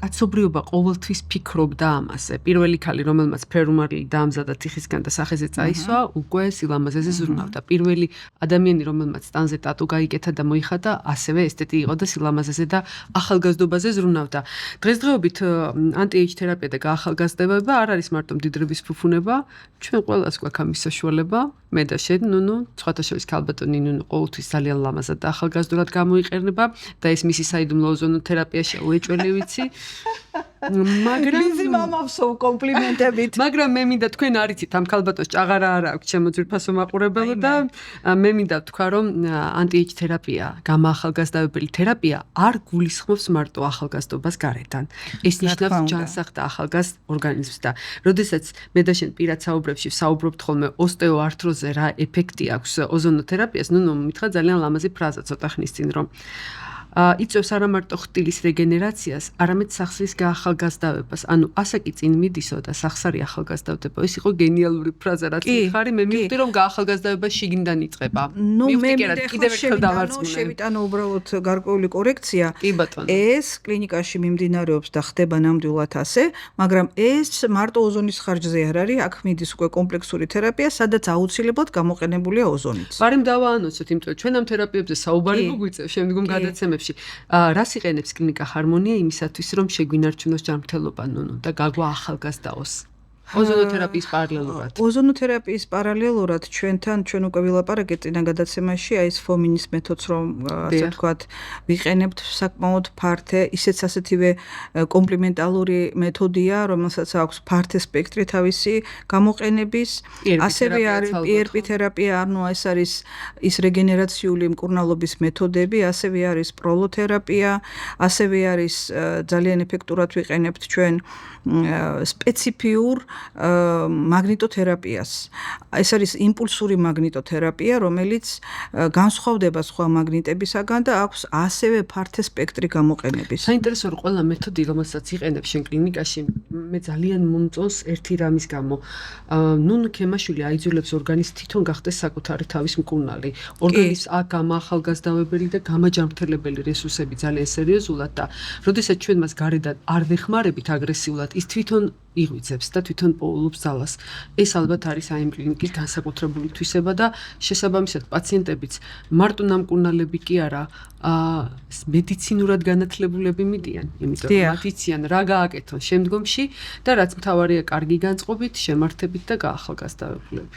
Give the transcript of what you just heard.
კაცობრიობა ყოველთვის ფიქრობდა ამაზე. პირველი ქალი, რომელმაც ფერმარი დაამზადა თიხისგან და სახეზე წაისვა, უკვე სილამაზეზე ზრუნავდა. პირველი ადამიანი, რომელმაც სტანზე ტატუ გაიკეთა და მოიხატა, ასევე ესთეტი იყო და სილამაზეზე და ახალგაზრდობაზე ზრუნავდა. დღესდღეობით ანტი-ეიჯ თერაპია და გაახალგაზრდება არ არის მარტო მდიდრების ფუფუნება, ჩვენ ყველას გვაქვს ამის საშუალება. მე და შენ, სხვათა შორის ქალბატონი ყოველთვის ძალიან ლამაზად და ახალგაზრდულად გამოიყენება და ეს მისი საიდუმლო ოზონოთერაპია შეუეჭველი ვიცი. მიზი მამავსო კომპლიმენტებით. მაგრამ მე მინდა თქვენ არიცით ამ ქალბატონს ჭაღარა არ აქვს ჩემო ძვირფასო მაყურებელო და მე მინდა თქვა რომ ანტი-ეიჯ თერაპია, გამაახალგაზრდავებელი თერაპია არ გულისხმობს მარტო ახალგაზრდობას გარედან. ეს ნიშნავს ჯანსაღ და ახალგაზრდ ორგანიზმს და როდესაც მე და შენ პირად საუბრებში ვსაუბრობთ ხოლმე ოსტეოართროზზე რა ეფექტი აქვს ოზონოთერაპიას, მითხრა ძალიან ლამაზი ფრაზა ცოტა ხნის წინ რომ იწევს არა მარტო ხტილის რეგენერაციას, არამედ სახსრის გაახალგაზრდავებას. ანუ ასაკი წინ მიდისო და სახსარი ახალგაზრდავდება. ეს იყო გენიალური ფრაზა, რაც მიხარი, მე მივხვდი რომ გაახალგაზრდავება შიგნიდან იწყება. მივხვდი კიდევ ერთხელ დავარწმუნე. შევიტანო უბრალოდ გარკვეული კორექცია. ეს კლინიკაში მიმდინარეობს და ხდება ნამდვილად ასე, მაგრამ ეს მარტო ოზონის ხარჯზე არ არის, აქ მიდის უკვე კომპლექსური თერაპია, სადაც აუცილებლად გამოყენებულია ოზონიც. პარემ დავაანონსოთ, იმიტომ რომ ჩვენ ამ თერაპიებზე საუბარი მოგვიწევს შემდგომ გადაცემებში. რას იყენებს კლინიკა ჰარმონია იმისათვის, რომ შეგვინარჩუნოს ჯანმრთელობა და გაგვა ახალგაზრდაოს? ოზონოთერაპიის პარალელურად. ოზონოთერაპიის პარალელურად ჩვენ უკვე ვილაპარაკეთ წინა გადაცემაში, ეს ფომინის მეთოდს რომ ასე ვთქვათ, ვიყენებთ საკმაოდ ფართე, ისეც ასეთივე კომპლიმენტალური მეთოდია, რომელსაც აქვს ფართე სპექტრი თავისი გამოყენების, ასევე არის PRP თერაპია, ანუ ეს არის ის რეგენერაციული მკურნალობის მეთოდები, ასევე არის პროლოთერაპია, ასევე არის ძალიან ეფექტურად ვიყენებთ ჩვენ სპეციფიურ მაგნიტოთერაპიას. ეს არის იმპულსური მაგნიტოთერაპია, რომელიც განსხვავდება სხვა მაგნიტებისაგან და აქვს ასევე ფართე სპექტრი გამოყენების. საინტერესო რომ ყველა მეთოდი, რომელსაც იყენებ შენ კლინიკაში, მე ძალიან მომწონს ერთი რამის გამო. ქემაშვილი აიძულებს ორგანიზმს თვითონ გახდეს საკუთარი თავის მკურნალი. ორგანიზმს აქ გამაახალგაზრდავებელი და გამაჯანმრთელებელი რესურსები ძალიან სერიოზულად და როდესაც ჩვენ მას გარედან არ ვეხმარებით აგრესიულად, ის თვითონ იღვიძებს და თვითონ პოულობს ძალას. ეს ალბათ არის აი ამ კლინიკის განსაკუთრებული თვისება და შესაბამისად პაციენტებიც მარტო ნამკურნალები კი არა, მედიცინურად განათლებულები მიდიან, იმიტომ რომ მათ იციან რა გააკეთონ შემდგომში და რაც მთავარია კარგი განწყობით, შემართებით და გაახალგაზრდავებულები.